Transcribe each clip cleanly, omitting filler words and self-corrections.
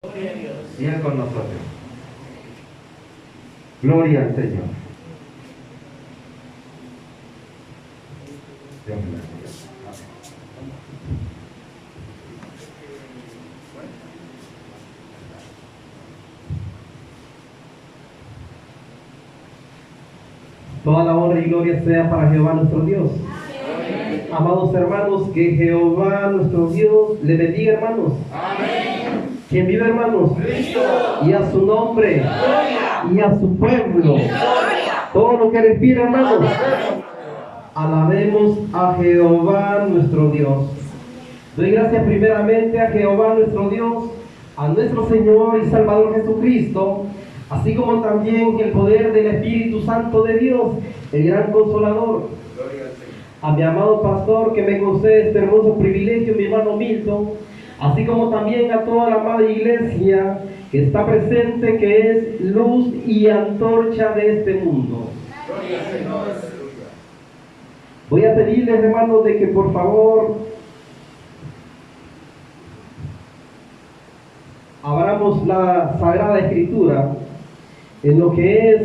y Él con nosotros. Gloria al Señor. Dios me bendiga. Toda la honra y gloria sea para Jehová nuestro Dios. Amén. Amados hermanos, que Jehová nuestro Dios le bendiga, hermanos. Amén. ¿Quién vive, hermanos? Cristo. Y a su nombre. Gloria. Y a su pueblo. Gloria. Todo lo que respira, hermanos. Amén. Alabemos a Jehová nuestro Dios. Doy gracias primeramente a Jehová nuestro Dios, a nuestro Señor y Salvador Jesucristo, así como también el poder del Espíritu Santo de Dios, el gran Consolador. A mi amado pastor que me concede este hermoso privilegio, mi hermano Milton, así como también a toda la amada iglesia que está presente, que es luz y antorcha de este mundo. Voy a pedirles, hermanos, de que por favor abramos la Sagrada Escritura en lo que es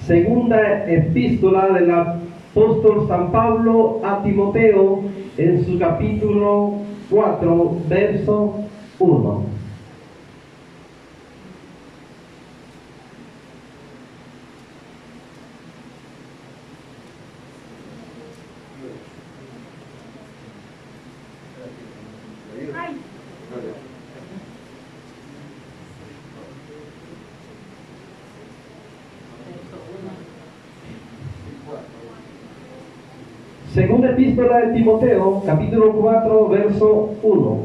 segunda epístola del apóstol San Pablo a Timoteo, en su capítulo 4, verso 1. Segunda epístola de Timoteo, capítulo 4, verso 1.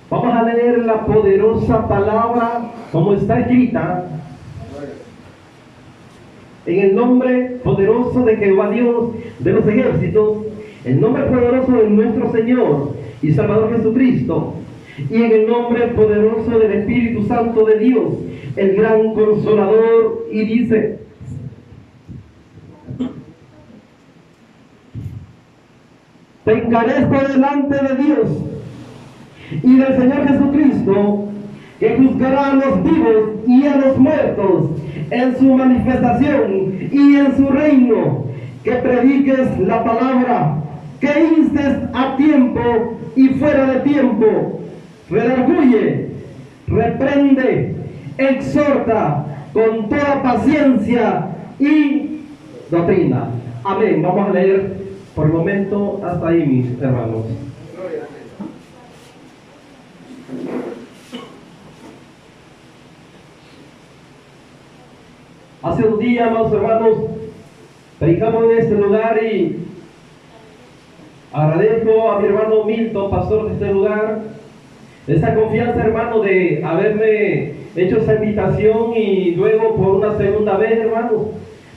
Vamos a leer la poderosa palabra como está escrita en el nombre poderoso de Jehová Dios de los ejércitos, el nombre poderoso de nuestro Señor y Salvador Jesucristo, y en el nombre poderoso del Espíritu Santo de Dios, el gran Consolador, y dice: te encarezco delante de Dios y del Señor Jesucristo, que juzgará a los vivos y a los muertos en su manifestación y en su reino, que prediques la palabra, que instes a tiempo y fuera de tiempo, redarguye, reprende, exhorta con toda paciencia y doctrina. Amén. Vamos a leer por el momento hasta ahí, mis hermanos. Hace un día, amados hermanos, predicamos en este lugar y agradezco a mi hermano Milton, pastor de este lugar, esa confianza, hermano, de haberme hecho esa invitación y luego por una segunda vez, hermano.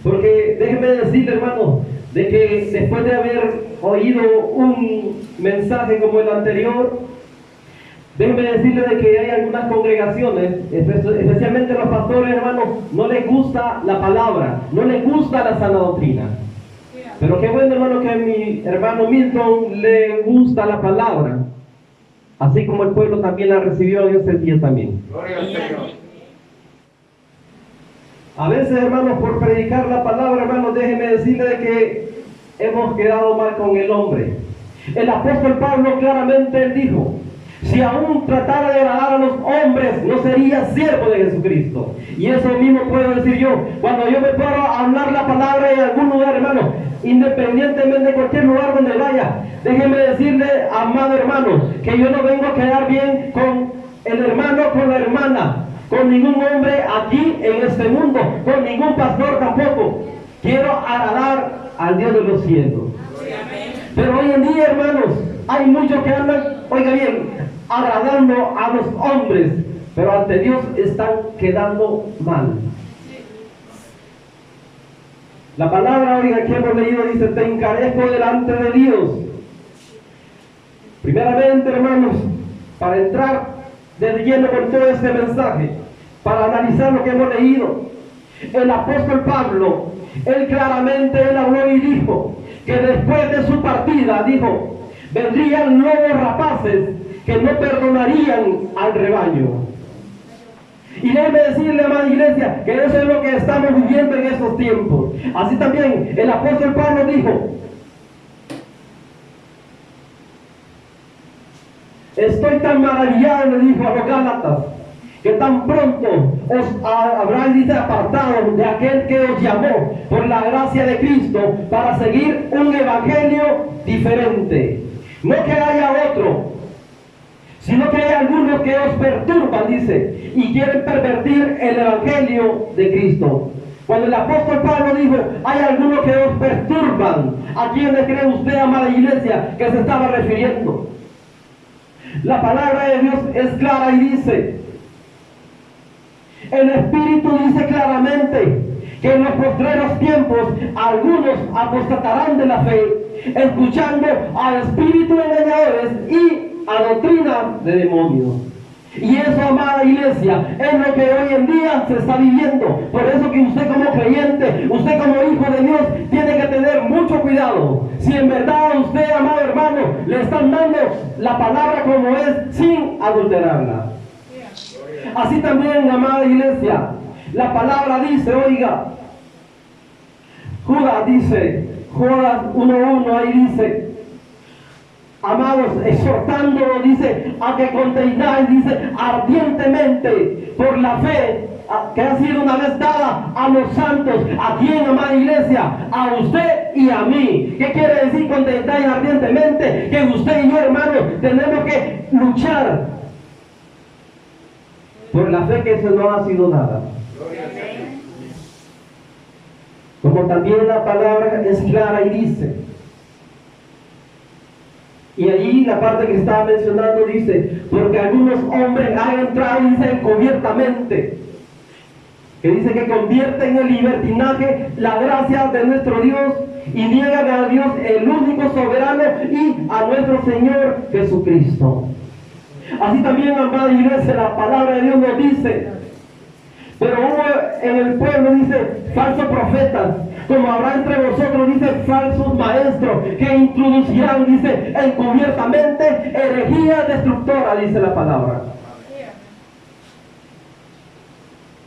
Porque déjenme decirle, hermano, de que después de haber oído un mensaje como el anterior, déjenme decirle de que hay algunas congregaciones, especialmente los pastores, hermanos, no les gusta la palabra, no les gusta la sana doctrina. Pero qué bueno, hermano, que a mi hermano Milton le gusta la palabra, así como el pueblo también la recibió en ese día también. Gloria al Señor. A veces, hermanos, por predicar la palabra, hermanos, déjenme decirle de que hemos quedado mal con el hombre. El apóstol Pablo claramente él dijo: si aún tratara de agradar a los hombres, no sería siervo de Jesucristo. Y eso mismo puedo decir yo. Cuando yo me paro a hablar la palabra en algún lugar, hermano, independientemente de cualquier lugar donde vaya, déjenme decirle, amado hermano, que yo no vengo a quedar bien con el hermano, con la hermana, con ningún hombre aquí en este mundo, con ningún pastor tampoco. Quiero agradar al Dios de los cielos. Pero hoy en día, hermanos, hay muchos que andan, oiga bien, agradando a los hombres, pero ante Dios están quedando mal. La palabra, oiga, que hemos leído dice: te encarezco delante de Dios. Primeramente, hermanos, para entrar de lleno con todo este mensaje, para analizar lo que hemos leído, el apóstol Pablo, él claramente habló y dijo que después de su partida, dijo, vendrían lobos rapaces que no perdonarían al rebaño. Y déjeme decirle, amada iglesia, que eso es lo que estamos viviendo en estos tiempos. Así también el apóstol Pablo dijo, estoy tan maravillado, le dijo a los Gálatas, que tan pronto os habráis, dice, apartado de aquel que os llamó por la gracia de Cristo para seguir un evangelio diferente. No que haya otro, sino que hay algunos que os perturban, dice, y quieren pervertir el evangelio de Cristo. Cuando el apóstol Pablo dijo, hay algunos que os perturban, ¿a quiénes cree usted, amada iglesia, que se estaba refiriendo? La palabra de Dios es clara y dice, el Espíritu dice claramente que en los postreros tiempos algunos apostatarán de la fe, escuchando a espíritus engañadores y a doctrina de demonios. Y eso, amada iglesia, es lo que hoy en día se está viviendo. Por eso que usted como creyente, usted como hijo de Dios, tiene que tener mucho cuidado. Si en verdad usted, amado hermano, le están dando la palabra como es, sin adulterarla. Así también, amada iglesia, la palabra dice, oiga, Judas 1:1 ahí dice, amados, exhortándolo, dice, a que contengáis, dice, ardientemente por la fe que ha sido una vez dada a los santos. ¿A quién, amada iglesia? A usted y a mí. ¿Qué quiere decir contengáis ardientemente? Que usted y yo, hermanos, tenemos que luchar por la fe que eso no ha sido dada. Como también la palabra es clara y dice, y allí la parte que estaba mencionando dice, porque algunos hombres han entrado, dice, encubiertamente, que dice que convierten en libertinaje la gracia de nuestro Dios y niegan a Dios, el único soberano, y a nuestro Señor Jesucristo. Así también, amada iglesia, la palabra de Dios nos dice, pero hubo en el pueblo, dice, falsos profetas, como habrá entre vosotros, dice, falsos maestros, que introducirán, dice, encubiertamente herejía destructora, dice la palabra.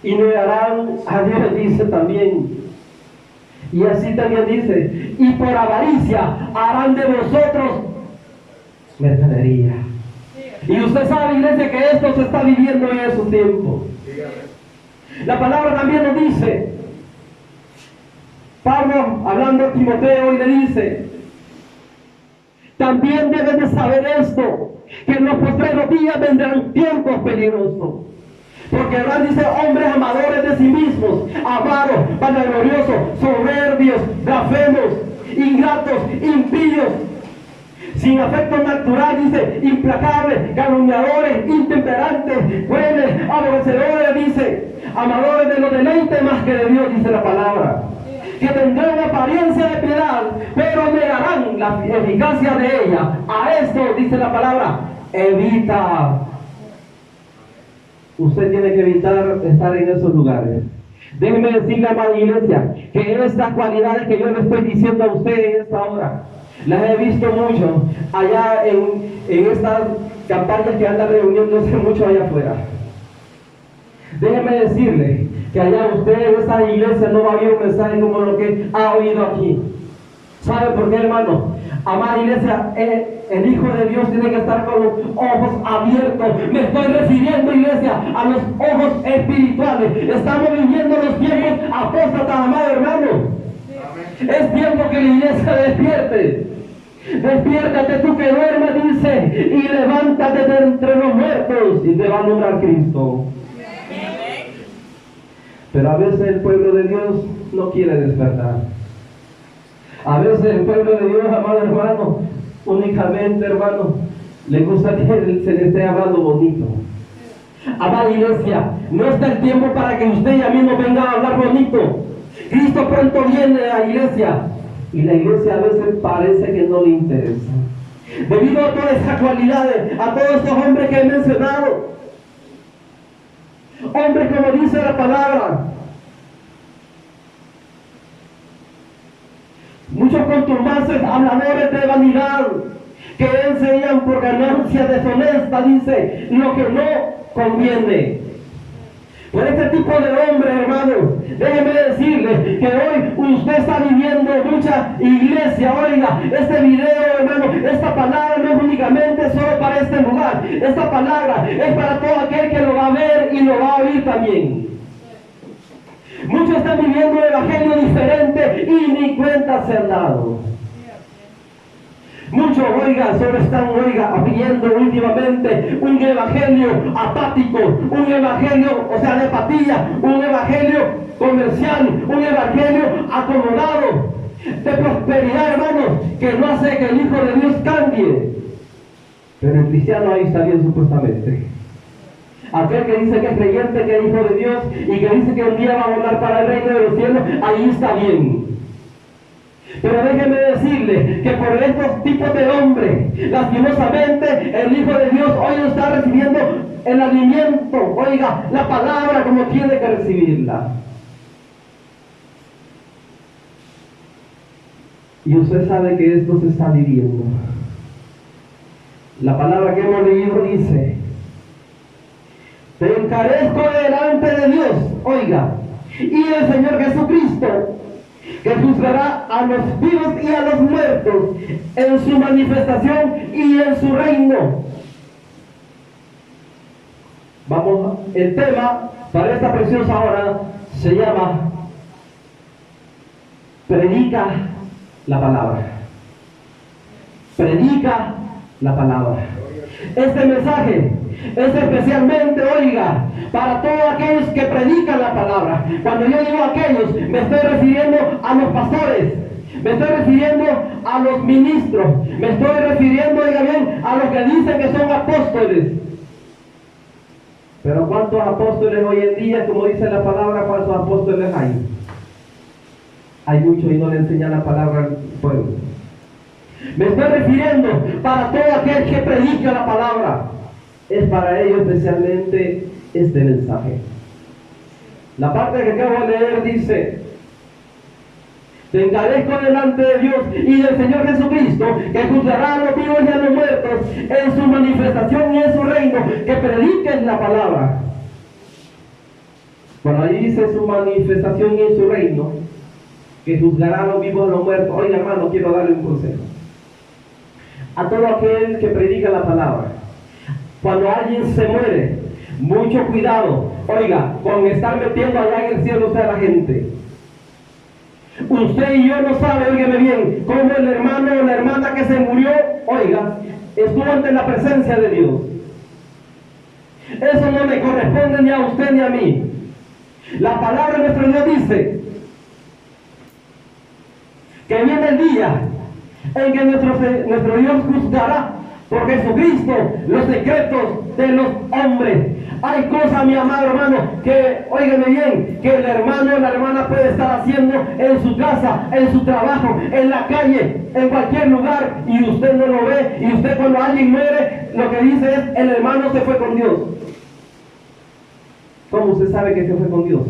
Y negarán a Dios, dice también. Y así también dice, y por avaricia harán de vosotros mercadería. Y usted sabe, iglesia, que esto se está viviendo en esos tiempos. La palabra también nos dice, Pablo, hablando a Timoteo, y le dice, también debes de saber esto, que en los postreros días vendrán tiempos peligrosos. Porque habrán, dice, hombres amadores de sí mismos, avaros, vanagloriosos, soberbios, blasfemos, ingratos, impíos, sin afecto natural, dice, implacables, calumniadores, intemperantes, crueles, aborrecedores, dice, amadores de los deleites más que de Dios, dice la palabra, que tendrán apariencia de piedad, pero negarán la eficacia de ella. A esto, dice la palabra, evita. Usted tiene que evitar estar en esos lugares. Déjeme decirle, amada iglesia, que estas cualidades que yo le estoy diciendo a usted en esta hora, las he visto mucho allá en estas campañas que andan reuniéndose mucho allá afuera. Déjeme decirle que allá usted en esta iglesia no va a oír un mensaje como lo que ha oído aquí. ¿Sabe por qué, hermano? Amada iglesia, el Hijo de Dios tiene que estar con los ojos abiertos. Me estoy refiriendo, iglesia, a los ojos espirituales. Estamos viviendo los tiempos apóstatas, amado hermano. Es tiempo que la iglesia despierte. Despiértate tú que duermes, dice, y levántate de entre los muertos y te va a alumbrar Cristo. Pero a veces el pueblo de Dios no quiere despertar. A veces el pueblo de Dios, amado hermano, únicamente, hermano, le gusta que se le esté hablando bonito. Amada iglesia, no está el tiempo para que usted y a mí nos venga a hablar bonito. Cristo pronto viene a la iglesia y la iglesia a veces parece que no le interesa. Debido a todas esas cualidades, a todos estos hombres que he mencionado, hombres como dice la palabra, muchos conturbantes, habladores de vanidad, que enseñan por ganancia deshonesta, dice, lo que no conviene. Por este tipo de hombres, hermanos, déjeme decirle que hoy usted está viviendo mucha iglesia. Oiga, este video, hermano, esta palabra no es únicamente solo para este lugar. Esta palabra es para todo aquel que lo va a ver y lo va a oír también. Muchos están viviendo un evangelio diferente y ni cuenta se han dado. Muchos, solo están, viviendo últimamente un evangelio apático, un evangelio, de apatía, un evangelio comercial, un evangelio acomodado, de prosperidad, hermanos, que no hace que el Hijo de Dios cambie. Pero el cristiano ahí está bien supuestamente. Aquel que dice que es creyente, que es hijo de Dios y que dice que un día va a volar para el reino de los cielos, ahí está bien. Pero déjeme decirle que por estos tipos de hombres, lastimosamente, el Hijo de Dios hoy no está recibiendo el alimento, la palabra como tiene que recibirla. Y usted sabe que esto se está viviendo. La palabra que hemos leído dice: te encarezco delante de Dios, y el Señor Jesucristo, que juzgará a los vivos y a los muertos en su manifestación y en su reino. Vamos, el tema para esta preciosa hora se llama predica la palabra. Predica la palabra. Este mensaje es especialmente, para todos aquellos que predican la palabra. Cuando yo digo aquellos, me estoy refiriendo a los pastores, me estoy refiriendo a los ministros, me estoy refiriendo, a los que dicen que son apóstoles. Pero ¿cuántos apóstoles hoy en día, como dice la palabra, cuántos apóstoles hay? Hay muchos y no le enseñan la palabra al pueblo. Me estoy refiriendo para todo aquel que predica la palabra. Es para ellos especialmente este mensaje. La parte que acabo de leer dice: te encarezco delante de Dios y del Señor Jesucristo, que juzgará a los vivos y a los muertos en su manifestación y en su reino, que prediquen la palabra. Cuando ahí dice su manifestación y en su reino, que juzgará a los vivos y a los muertos. Oiga, hermano, quiero darle un consejo a todo aquel que predica la palabra. Cuando alguien se muere, mucho cuidado, con estar metiendo allá en el cielo a la gente. Usted y yo no sabe, óigame bien, cómo el hermano o la hermana que se murió, estuvo ante la presencia de Dios. Eso no le corresponde ni a usted ni a mí. La palabra de nuestro Dios dice que viene el día en que nuestro Dios juzgará por Jesucristo los secretos de los hombres. Hay cosas, mi amado hermano, que, óigame bien, que el hermano o la hermana puede estar haciendo en su casa, en su trabajo, en la calle, en cualquier lugar, y usted no lo ve. Y usted, cuando alguien muere, lo que dice es: el hermano se fue con Dios. ¿Cómo usted sabe que se fue con Dios?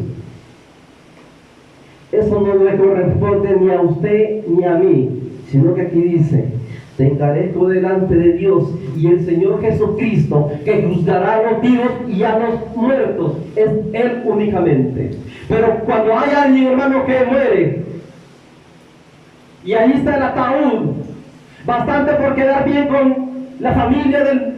Eso no le corresponde ni a usted ni a mí, sino que aquí dice: te encarezco delante de Dios y el Señor Jesucristo, que juzgará a los vivos y a los muertos. Es Él únicamente. Pero cuando hay alguien, hermano, que muere, y ahí está el ataúd, bastante por quedar bien con la familia del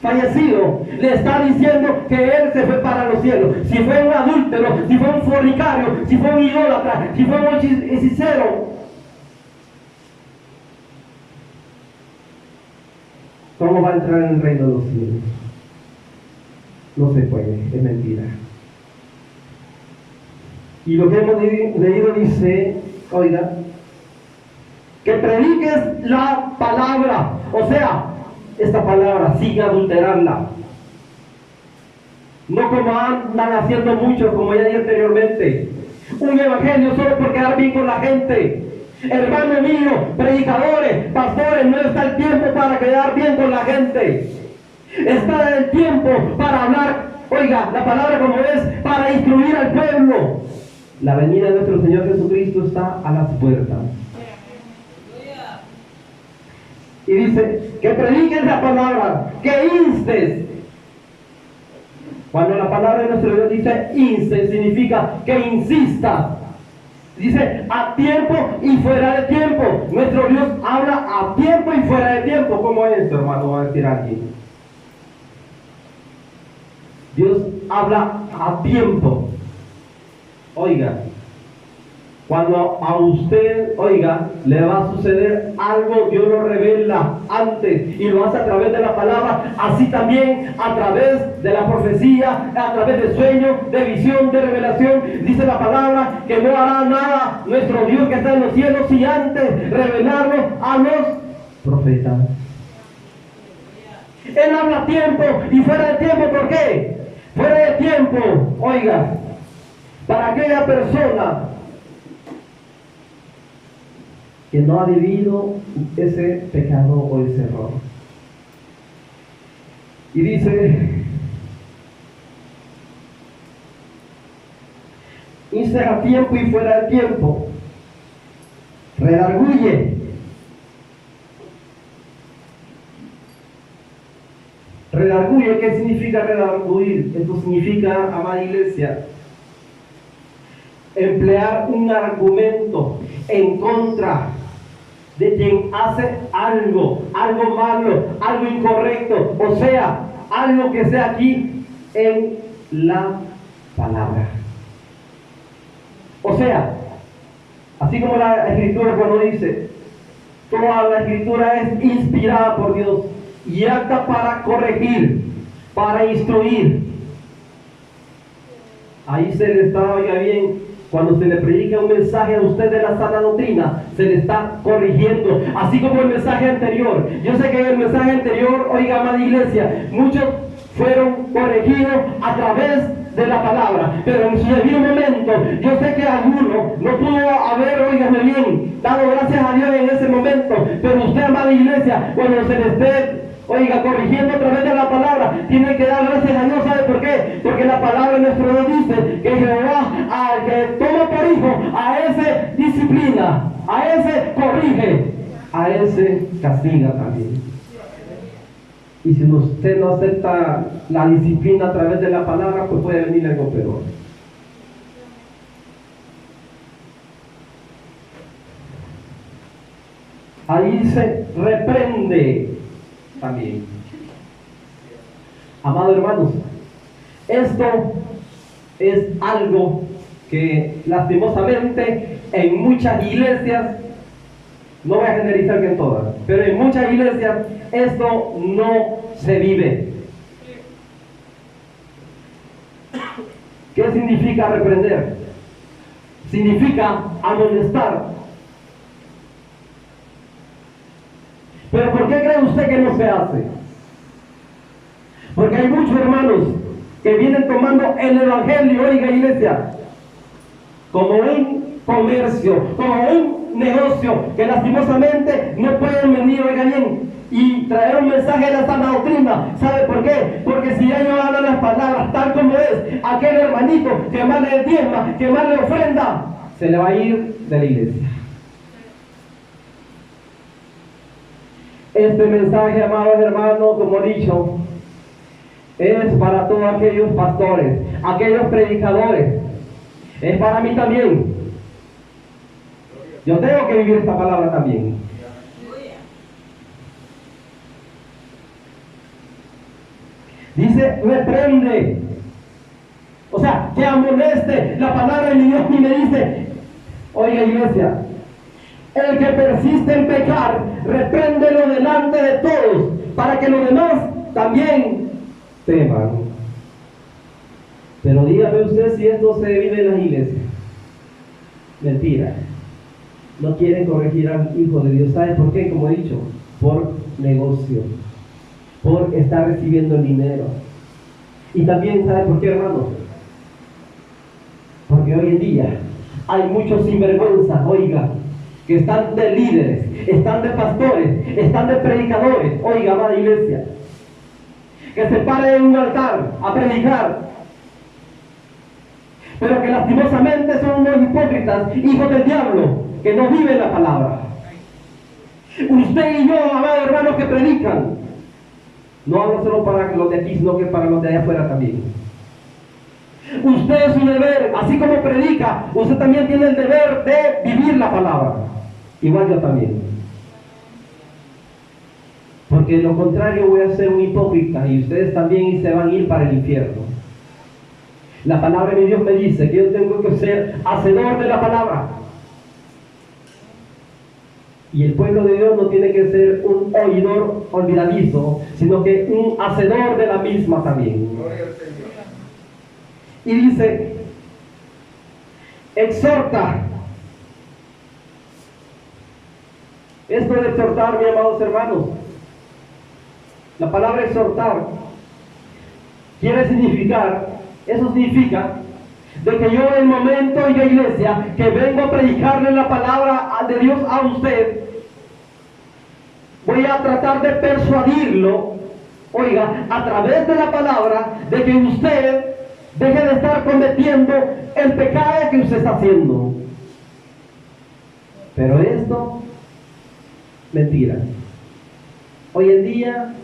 fallecido, le está diciendo que él se fue para los cielos. Si fue un adúltero, si fue un fornicario, si fue un idólatra, si fue un hechicero, ¿cómo va a entrar en el reino de los cielos? No se puede, es mentira. Y lo que hemos leído dice, que prediques la palabra, esta palabra sin adulterarla. No como andan haciendo muchos, como ya dije anteriormente, un evangelio solo por quedar bien con la gente. Hermano mío, predicadores, pastores, no está el tiempo para quedar bien con la gente. Está el tiempo para hablar, oiga, la palabra como es, para instruir al pueblo. La venida de nuestro Señor Jesucristo está a las puertas. Y dice, que prediques la palabra, que instes. Cuando la palabra de nuestro Dios dice inste, significa que insista. Dice a tiempo y fuera de tiempo. Nuestro Dios habla a tiempo y fuera de tiempo. ¿Cómo es esto, hermano? Va a decir alguien. Dios habla a tiempo. Oiga, cuando a usted, oiga, le va a suceder algo, Dios lo revela antes y lo hace a través de la palabra, así también a través de la profecía, a través de sueños, de visión, de revelación. Dice la palabra que no hará nada nuestro Dios que está en los cielos y antes revelarlo a los profetas. Él habla a tiempo y fuera de tiempo. ¿Por qué? Fuera de tiempo, oiga, para aquella persona que no ha vivido ese pecado o ese error. Y dice, inste a tiempo y fuera de tiempo, redarguye. Redarguye, ¿qué significa redarguir? Esto significa, amada iglesia, emplear un argumento en contra de quien hace algo malo, algo incorrecto, o sea, algo que sea aquí en la palabra. O sea, así como la Escritura cuando dice, toda la Escritura es inspirada por Dios y apta para corregir, para instruir. Ahí se le está, oiga bien, cuando se le predica un mensaje a usted de la sana doctrina, se le está corrigiendo, así como el mensaje anterior. Yo sé que en el mensaje anterior, oiga, amada iglesia, muchos fueron corregidos a través de la palabra, pero en su debido momento, yo sé que alguno no pudo haber, oígame bien, dado gracias a Dios en ese momento, pero usted, amada iglesia, cuando se le esté, oiga, corrigiendo a través de la palabra, tiene que dar gracias a Dios. ¿Sabe por qué? Porque la palabra de nuestro Dios dice que Jehová, al que toma por hijo, a ese disciplina, a ese corrige, a ese castiga también. Y si usted no acepta la disciplina a través de la palabra, pues puede venir algo peor. Ahí se reprende también. Amados hermanos, esto es algo que lastimosamente en muchas iglesias, no voy a generalizar que en todas, pero en muchas iglesias esto no se vive. ¿Qué significa reprender? Significa amonestar. ¿Pero por qué cree usted que no se hace? Porque hay muchos hermanos que vienen tomando el evangelio, oiga iglesia, como un comercio, como un negocio, que lastimosamente no pueden venir, oiga bien, y traer un mensaje de la sana doctrina. ¿Sabe por qué? Porque si ellos hablan las palabras tal como es, aquel hermanito que más le diezma, que más le ofrenda, se le va a ir de la iglesia. Este mensaje, amados hermanos, como he dicho, es para todos aquellos pastores, aquellos predicadores. Es para mí también. Yo tengo que vivir esta palabra también. Dice, reprende. O sea, que amoneste. La palabra de Dios y me dice, oiga iglesia, el que persiste en pecar, repréndelo delante de todos, para que los demás también teman. Pero dígame usted si esto se vive en las iglesias. Mentira. No quieren corregir al Hijo de Dios. ¿Sabe por qué? Como he dicho, por negocio, por estar recibiendo el dinero. Y también, ¿sabe por qué, hermano? Porque hoy en día hay muchos sinvergüenzas, oiga, que están de líderes, están de pastores, están de predicadores, oiga, amada iglesia, que se paren en un altar a predicar, pero que lastimosamente son unos hipócritas, hijos del diablo, que no viven la palabra. Usted y yo, amados hermanos que predican, no hablo solo para los de aquí, sino que para los de allá afuera también. Usted es su deber, así como predica, usted también tiene el deber de vivir la palabra. Igual yo también. Porque de lo contrario voy a ser un hipócrita y ustedes también y se van a ir para el infierno. La palabra de Dios me dice que yo tengo que ser hacedor de la palabra. Y el pueblo de Dios no tiene que ser un oidor olvidadizo, sino que un hacedor de la misma también. Y dice, exhorta. Esto de exhortar, mis amados hermanos, la palabra exhortar quiere significar, eso significa de que yo en el momento en la iglesia que vengo a predicarle la palabra de Dios a usted, voy a tratar de persuadirlo, oiga, a través de la palabra, de que usted deje de estar cometiendo el pecado que usted está haciendo. Pero esto, mentira. Hoy en día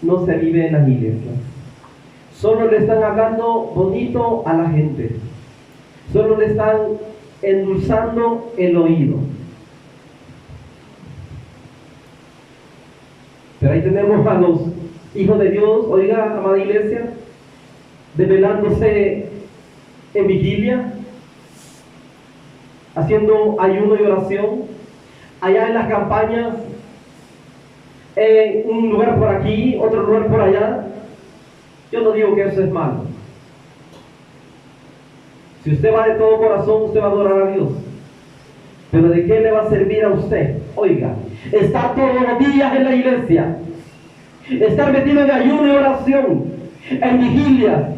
no se vive en las iglesias. Solo le están hablando bonito a la gente. Solo le están endulzando el oído. Pero ahí tenemos a los hijos de Dios, oiga, amada iglesia, desvelándose en vigilia, haciendo ayuno y oración, allá en las campañas, en un lugar por aquí, otro lugar por allá. Yo no digo que eso es malo. Si usted va de todo corazón, usted va a adorar a Dios. Pero ¿de qué le va a servir a usted? Oiga, estar todos los días en la iglesia, estar metido en ayuno y oración, en vigilia.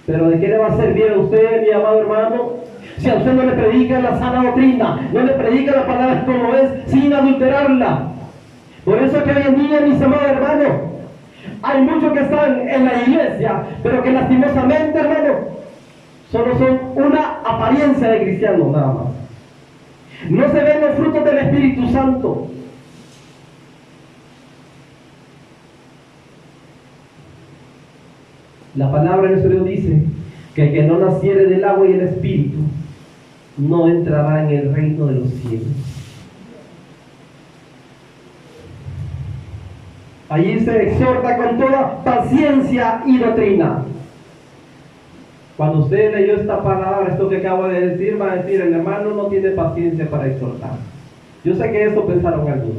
Pero ¿de qué le va a servir a usted, mi amado hermano, si a usted no le predica la sana doctrina, no le predica la palabra como es, sin adulterarla? Por eso que hoy en día, mis amados hermanos, hay muchos que están en la iglesia, pero que lastimosamente, hermano, solo son una apariencia de cristianos nada más. No se ven los frutos del Espíritu Santo. La palabra de nuestro Dios dice que el que no naciere del agua y el Espíritu no entrará en el reino de los cielos. Allí se exhorta con toda paciencia y doctrina. Cuando usted leyó esta palabra, esto que acabo de decir, va a decir, el hermano no tiene paciencia para exhortar. Yo sé que eso pensaron algunos.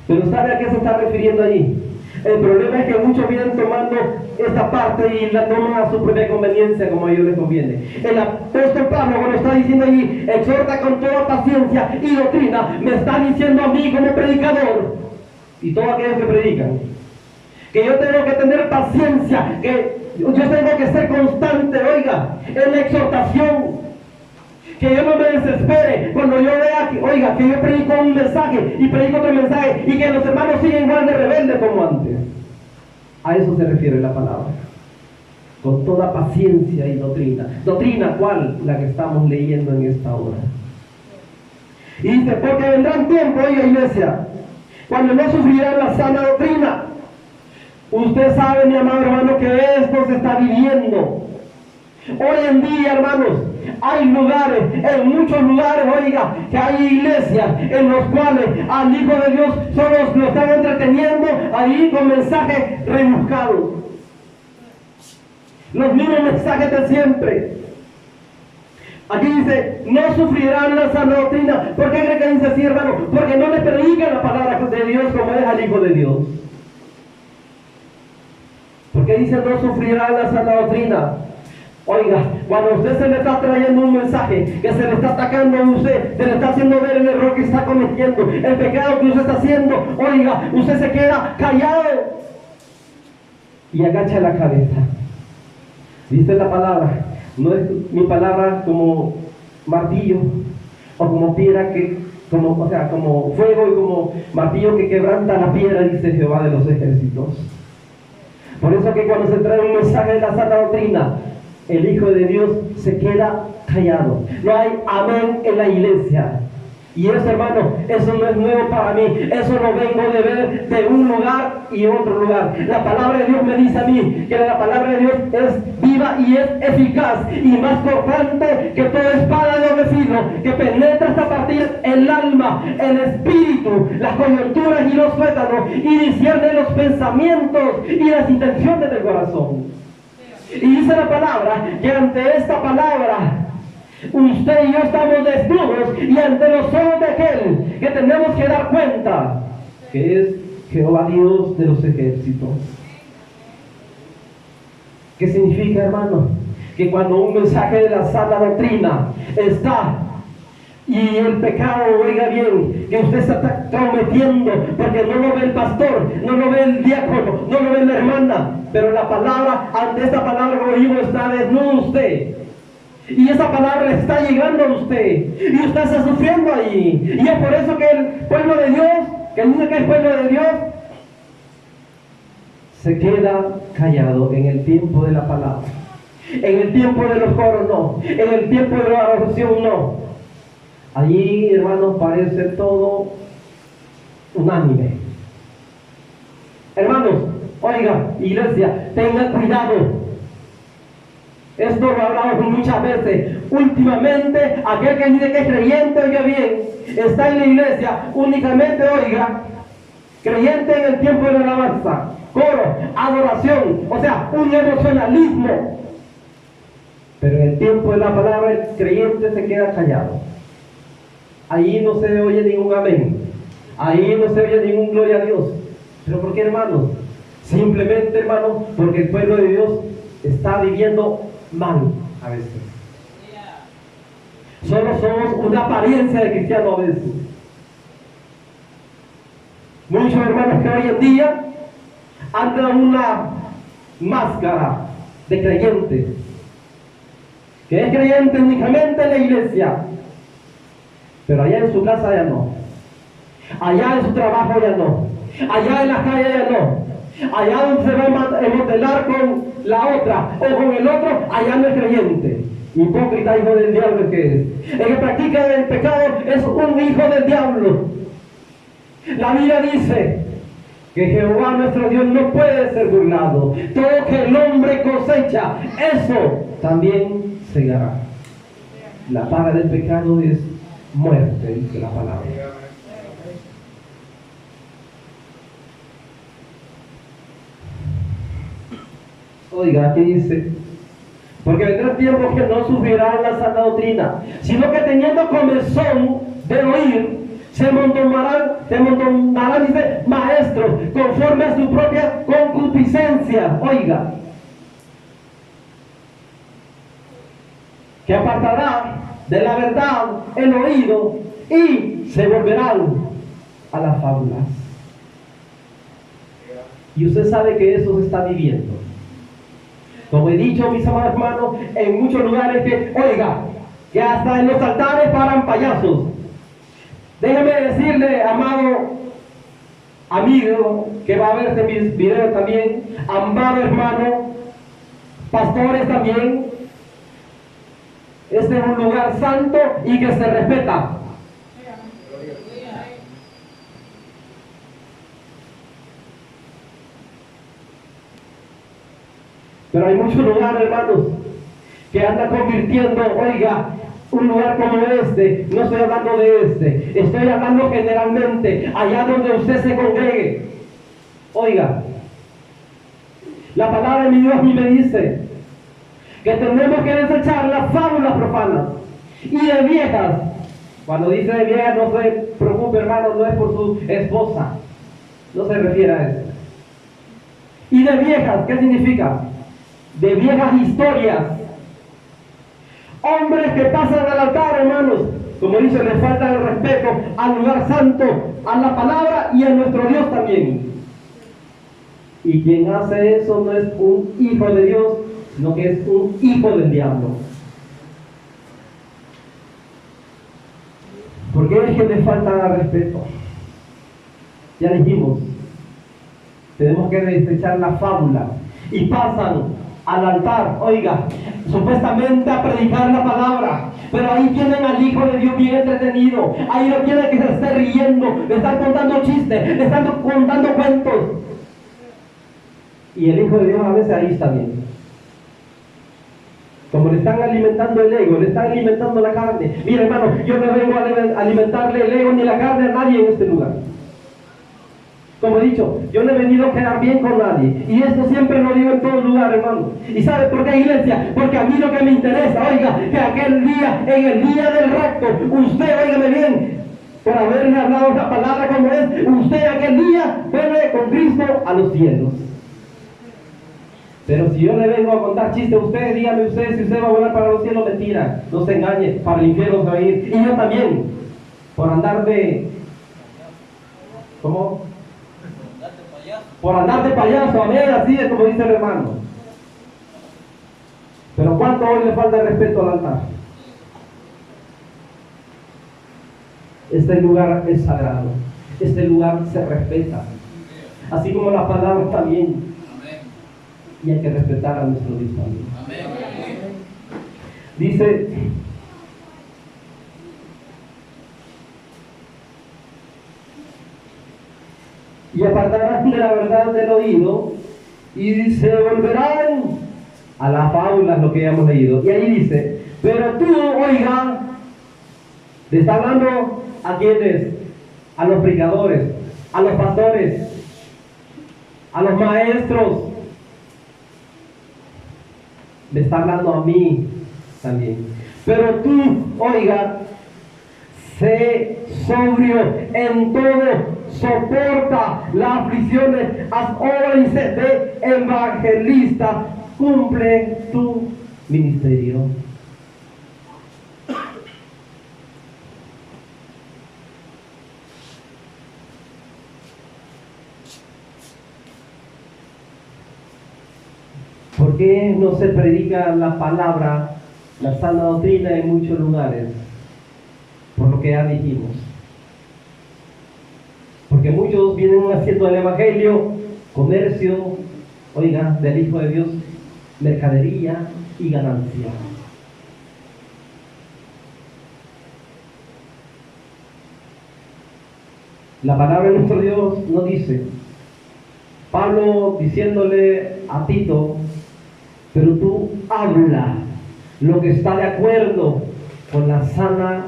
Pero ¿sabe a qué se está refiriendo allí? El problema es que muchos vienen tomando esta parte y la toman a su propia conveniencia, como a ellos les conviene. El apóstol Pablo, cuando está diciendo allí, exhorta con toda paciencia y doctrina, me está diciendo a mí como predicador, y todos aquellos que predican, que yo tengo que tener paciencia, que yo tengo que ser constante, oiga, en la exhortación, que yo no me desespere cuando yo vea que, oiga, que yo predico un mensaje y predico otro mensaje y que los hermanos siguen igual de rebeldes como antes. A eso se refiere la palabra, con toda paciencia y doctrina. ¿Doctrina cuál? La que estamos leyendo en esta hora. Y dice, porque vendrán tiempos, oiga iglesia, cuando no sufrirán la sana doctrina. Usted sabe, mi amado hermano, que esto se está viviendo. Hoy en día, hermanos, hay lugares, en muchos lugares, oiga, que hay iglesias en los cuales al Hijo de Dios solo lo están entreteniendo ahí con mensajes rebuscados. Los mismos mensajes de siempre. Aquí dice, no sufrirán la sana doctrina. ¿Por qué cree que dice así, hermano? Porque no le predican la palabra de Dios como es al Hijo de Dios. ¿Por qué dice no sufrirán la sana doctrina? Oiga, cuando usted se le está trayendo un mensaje que se le está atacando a usted, se le está haciendo ver el error que está cometiendo, el pecado que usted está haciendo, oiga, usted se queda callado y agacha la cabeza. Dice la palabra, no es mi palabra como martillo, o como piedra como fuego y como martillo que quebranta la piedra, dice Jehová de los ejércitos. Por eso que cuando se trae un mensaje de la sana doctrina, el Hijo de Dios se queda callado. No hay amén en la iglesia. Y eso, hermano, eso no es nuevo para mí. Eso lo vengo de ver de un lugar y otro lugar. La palabra de Dios me dice a mí que la palabra de Dios es viva y es eficaz y más cortante que toda espada de doble filo, que penetra hasta partir el alma, el espíritu, las coyunturas y los tuétanos, y discierne los pensamientos y las intenciones del corazón. Y dice la palabra que ante esta palabra usted y yo estamos desnudos y ante los ojos de aquel que tenemos que dar cuenta, que es Jehová Dios de los ejércitos. ¿Qué significa, hermano? Que cuando un mensaje de la sana doctrina está y el pecado, oiga bien, que usted se está cometiendo porque no lo ve el pastor, no lo ve el diácono, no lo ve la hermana, pero la palabra, ante esta palabra, como digo, está desnudo usted. Y esa palabra le está llegando a usted. Y usted está sufriendo ahí. Y es por eso que el pueblo de Dios, que dice que el pueblo de Dios, se queda callado en el tiempo de la palabra. En el tiempo de los coros no. En el tiempo de la oración no. Allí, hermanos, parece todo unánime. Hermanos, oiga, iglesia, tengan cuidado. Esto lo hablamos muchas veces. Últimamente, aquel que dice que es creyente, oiga bien, está en la iglesia únicamente, oiga, creyente en el tiempo de la alabanza, coro, adoración, o sea, un emocionalismo. Pero en el tiempo de la palabra, el creyente se queda callado. Ahí no se oye ningún amén. Ahí no se oye ningún gloria a Dios. ¿Pero por qué, hermanos? Simplemente, hermanos, porque el pueblo de Dios está viviendo mal a veces. Solo somos una apariencia de cristiano a veces. Muchos hermanos que hoy en día andan una máscara de creyente, que es creyente únicamente en la iglesia, pero allá en su casa ya no, allá en su trabajo ya no, allá en la calle ya no, allá donde se va a modelar con la otra o con el otro, allá no es creyente. Hipócrita, hijo del diablo que es. El que practica el pecado es un hijo del diablo. La Biblia dice que Jehová nuestro Dios no puede ser burlado. Todo que el hombre cosecha, eso también segará. La paga del pecado es muerte, dice la palabra. Oiga, aquí dice: porque vendrán tiempos que no sufrirán la sana doctrina, sino que teniendo comezón de oír, se montonarán, dice, maestros, conforme a su propia concupiscencia. Oiga, que apartará de la verdad el oído y se volverán a las fábulas. Y usted sabe que eso se está viviendo. Como he dicho, mis amados hermanos, en muchos lugares que, oiga, que hasta en los altares paran payasos. Déjeme decirle, amado amigo, que va a verse mis videos también, amado hermano, pastores también, este es un lugar santo y que se respeta. Pero hay muchos lugares, hermanos, que andan convirtiendo, oiga, un lugar como este. No estoy hablando de este, estoy hablando generalmente, allá donde usted se congregue. Oiga, la palabra de mi Dios me dice que tenemos que desechar las fábulas profanas y de viejas. Cuando dice de viejas, no se preocupe, hermano, no es por su esposa, no se refiere a eso. Y de viejas, ¿qué significa? De viejas historias. Hombres que pasan al altar, hermanos, como dice, le falta el respeto al lugar santo, a la palabra y a nuestro Dios también. Y quien hace eso no es un hijo de Dios, sino que es un hijo del diablo. Porque es que le falta respeto. Ya dijimos, tenemos que desechar la fábula. Y pasan al altar, oiga, supuestamente a predicar la palabra. Pero ahí tienen al Hijo de Dios bien entretenido. Ahí lo tienen que se esté riendo. Le están contando chistes, le están contando cuentos. Y el Hijo de Dios a veces ahí está bien. Como le están alimentando el ego, le están alimentando la carne. Mira, hermano, yo no vengo a alimentarle el ego ni la carne a nadie en este lugar. Como he dicho, yo no he venido a quedar bien con nadie. Y esto siempre lo digo en todo lugar, hermano. ¿Y sabe por qué, iglesia? Porque a mí lo que me interesa, oiga, que aquel día, en el día del rapto, usted, óigame bien, por haberle hablado la palabra como es, usted aquel día vuelve con Cristo a los cielos. Pero si yo le vengo a contar chistes a usted, dígame usted si usted va a volar para los cielos, mentira. No se engañe, para el infierno se va a ir. Y yo también, por andar de... ¿Cómo? Por andar de payaso, amén, así es como dice el hermano. Pero ¿cuánto hoy le falta el respeto al altar? Este lugar es sagrado, este lugar se respeta, así como la palabra también. Y hay que respetar a nuestro Dios también. Dice, y apartarán de la verdad del oído y se volverán a las fábulas, lo que ya hemos leído. Y ahí dice, pero tú, oiga, le está hablando a quienes, a los predicadores, a los pastores, a los maestros, me está hablando a mí también. Pero tú, oiga, sé sobrio en todo, soporta las aflicciones, haz obra de evangelista, cumple tu ministerio. ¿Por qué no se predica la palabra, la sana doctrina en muchos lugares? Por lo que ya dijimos. Porque muchos vienen haciendo el evangelio, comercio, oiga, del Hijo de Dios, mercadería y ganancia. La palabra de nuestro Dios nos dice, Pablo diciéndole a Tito, pero tú habla lo que está de acuerdo con la sana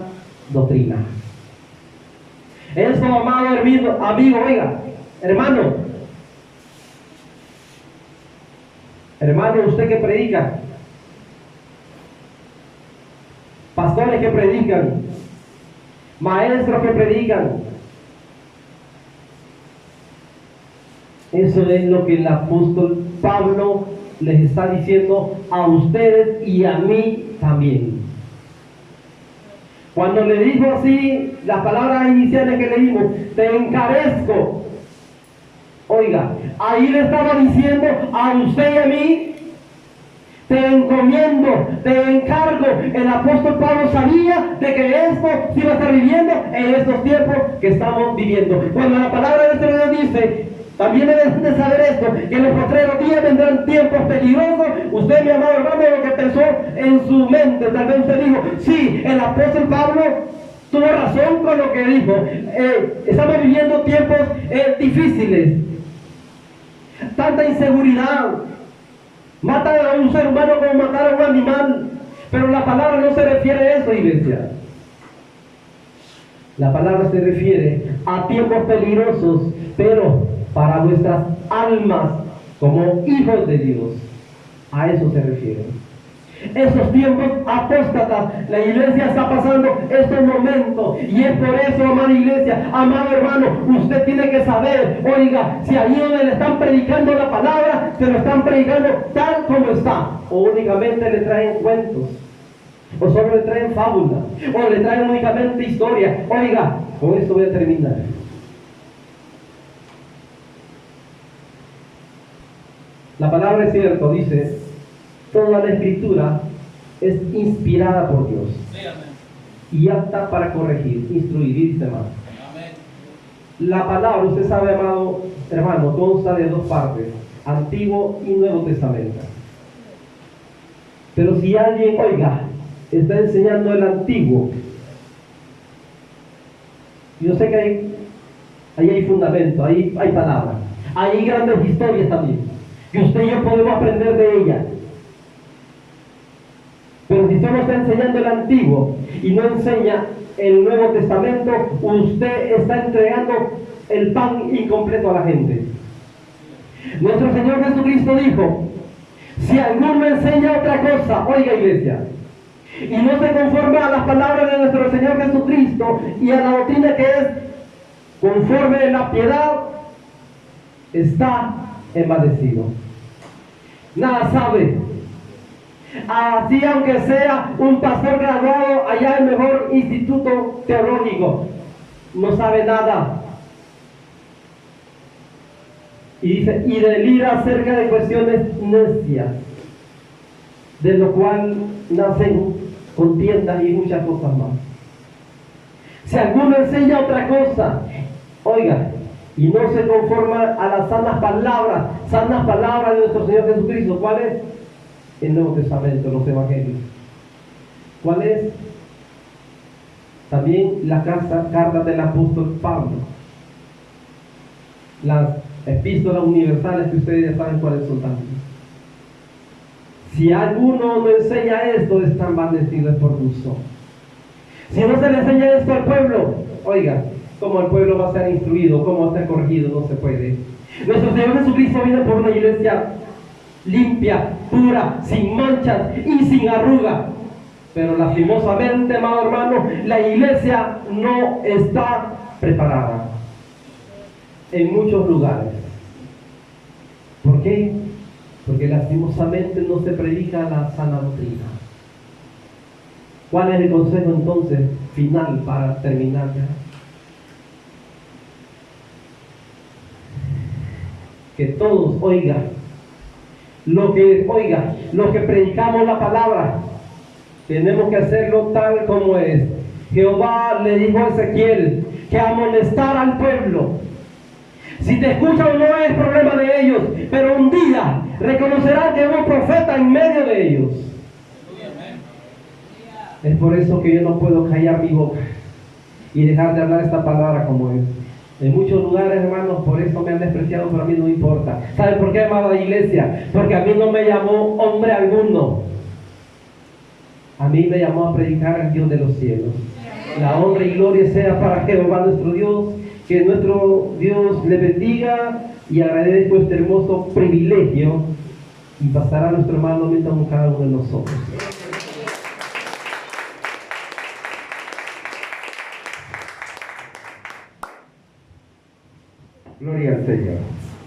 doctrina. Eso, amado amigo, oiga, hermano, usted que predica, pastores que predican, maestros que predican, eso es lo que el apóstol Pablo les está diciendo a ustedes y a mí también. Cuando le dijo así, las palabras iniciales que leímos, te encarezco. Oiga, ahí le estaba diciendo a usted y a mí, te encomiendo, te encargo. El apóstol Pablo sabía de que esto se iba a estar viviendo en estos tiempos que estamos viviendo. Cuando la palabra de Dios dice, también deben de saber esto, que en los postreros días vendrán tiempos peligrosos. Usted, mi amado hermano, lo que pensó en su mente, tal vez usted dijo, sí, el apóstol Pablo tuvo razón con lo que dijo. Estamos viviendo tiempos difíciles, tanta inseguridad, matan a un ser humano como matar a un animal, pero la palabra no se refiere a eso, iglesia. La palabra se refiere a tiempos peligrosos, pero para nuestras almas como hijos de Dios. A eso se refiere. Esos tiempos apóstatas, la iglesia está pasando estos momentos, y es por eso, amada iglesia, amado hermano, usted tiene que saber, oiga, si ahí donde le están predicando la palabra, se lo están predicando tal como está, o únicamente le traen cuentos, o solo le traen fábulas, o le traen únicamente historia. Oiga, con esto voy a terminar. La palabra es cierto, dice, toda la escritura es inspirada por Dios. y apta para corregir, instruir y demás. La palabra, usted sabe, amado hermano, consta de dos partes, Antiguo y Nuevo Testamento. Pero si alguien, oiga, está enseñando el Antiguo, yo sé que ahí hay fundamento, ahí hay palabras, hay grandes historias también, que usted y yo podemos aprender de ellas. Pero si solo está enseñando el Antiguo y no enseña el Nuevo Testamento, usted está entregando el pan incompleto a la gente. Nuestro Señor Jesucristo dijo: si alguno enseña otra cosa, oiga iglesia, y no se conforma a las palabras de nuestro Señor Jesucristo y a la doctrina que es conforme a la piedad, está envanecido. Nada sabe. Así, aunque sea un pastor graduado allá en el mejor instituto teológico, no sabe nada. Y dice, y delira acerca de cuestiones necias, de lo cual nacen contiendas y muchas cosas más. Si alguno enseña otra cosa, oiga, y no se conforma a las sanas palabras de nuestro Señor Jesucristo, ¿cuál es? El Nuevo Testamento, los Evangelios. ¿Cuál es? También la carta del apóstol Pablo. Las epístolas universales que ustedes ya saben cuáles son también. Si alguno no enseña esto, está envanecido, es por gusto. Si no se le enseña esto al pueblo, oiga, ¿cómo el pueblo va a ser instruido? ¿Cómo va a ser corregido? No se puede. Nuestro Señor Jesucristo viene por una iglesia limpia, pura, sin manchas y sin arruga. Pero lastimosamente, amado hermano, la iglesia no está preparada en muchos lugares. ¿Por qué? Porque lastimosamente no se predica la sana doctrina. ¿Cuál es el consejo entonces final para terminar ya? Que todos oigan los que predicamos la palabra, tenemos que hacerlo tal como es. Jehová le dijo a Ezequiel que amonestar al pueblo. Si te escuchan no es problema de ellos, pero un día reconocerán que hubo un profeta en medio de ellos. Es por eso que yo no puedo callar mi boca y dejar de hablar esta palabra como es. En muchos lugares, hermanos, por eso me han despreciado, pero a mí no me importa. ¿Saben por qué, amada iglesia? Porque a mí no me llamó hombre alguno. A mí me llamó a predicar al Dios de los cielos. La honra y gloria sea para Jehová nuestro Dios. Que nuestro Dios le bendiga y agradezco este hermoso privilegio. Y pasará a nuestro hermano mientras cada uno de nosotros. Gloria al Señor.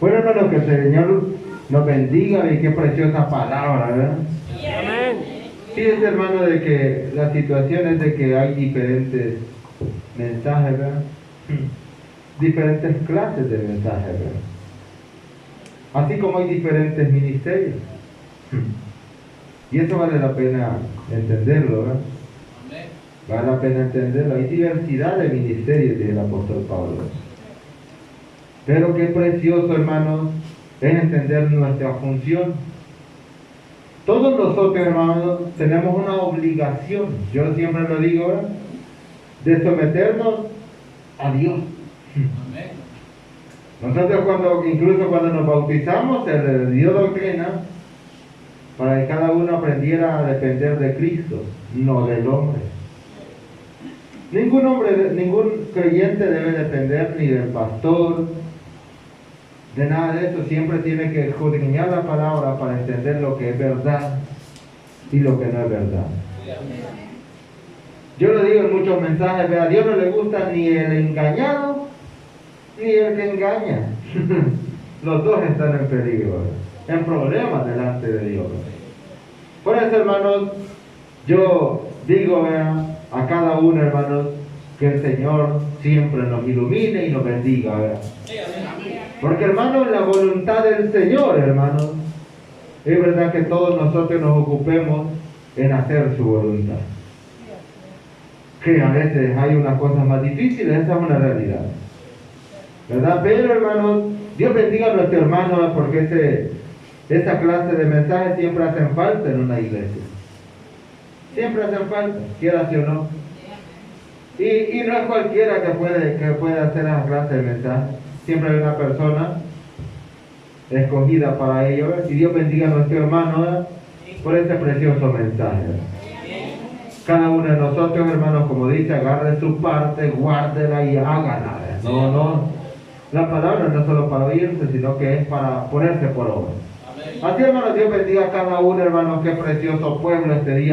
Bueno, hermanos, que el Señor nos bendiga y qué preciosa palabra, ¿verdad? Amén. Fíjense, hermano, de que la situación es de que hay diferentes mensajes, ¿verdad? Diferentes clases de mensajes, ¿verdad? Así como hay diferentes ministerios. Y eso vale la pena entenderlo, ¿verdad? Vale la pena entenderlo. Hay diversidad de ministerios, dice el apóstol Pablo. Pero qué precioso, hermanos, es entender nuestra función. Todos nosotros, hermanos, tenemos una obligación, yo siempre lo digo, ¿verdad?, de someternos a Dios. Nosotros incluso cuando nos bautizamos, se le dio doctrina para que cada uno aprendiera a depender de Cristo, no del hombre. Ningún creyente debe depender ni del pastor, de nada de eso. Siempre tiene que escudriñar la palabra para entender lo que es verdad y lo que no es verdad. Yo lo digo en muchos mensajes, a Dios no le gusta ni el engañado ni el que engaña. Los dos están en peligro, en problemas delante de Dios. Por eso, hermanos, yo digo a cada uno, hermanos, que el Señor siempre nos ilumine y nos bendiga, ¿verdad? Porque, hermanos, la voluntad del Señor, hermanos, es verdad que todos nosotros nos ocupemos en hacer su voluntad. que a veces hay unas cosas más difíciles, esa es una realidad, ¿verdad? Pero hermanos, Dios bendiga a nuestro hermano, porque esa clase de mensajes siempre hacen falta en una iglesia. Siempre hacen falta, quiera sí o no. Y no es cualquiera que puede hacer esa clase de mensajes. Siempre hay una persona escogida para ello, ¿verdad? Y Dios bendiga a nuestro hermano, ¿verdad?, por ese precioso mensaje, ¿verdad? Cada uno de nosotros, hermanos, como dice, agarre su parte, guárdela y hágala, ¿verdad? No, la palabra no es solo para oírse, sino que es para ponerse por obra. Así, hermanos, Dios bendiga a cada uno, hermanos, qué precioso pueblo este día.